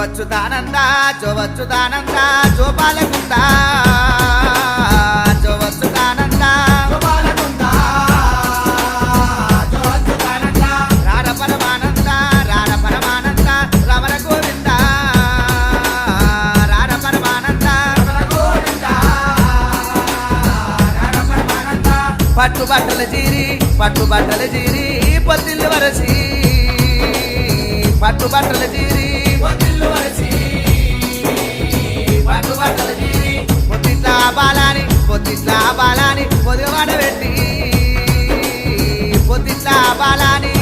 వచ్చుతానంద జో బాలకుంట జో వచ్చుతానంద రార పరమానంద రమణ గోవింద రార పరమానంద పట్టుబట్టల జీరి పొద్దిల్లు వరసి పట్టుబట్టల జీరి పొద్దిట్లా బాలాని పొదివాడ పెట్టి పొద్దిట్లా బాలాని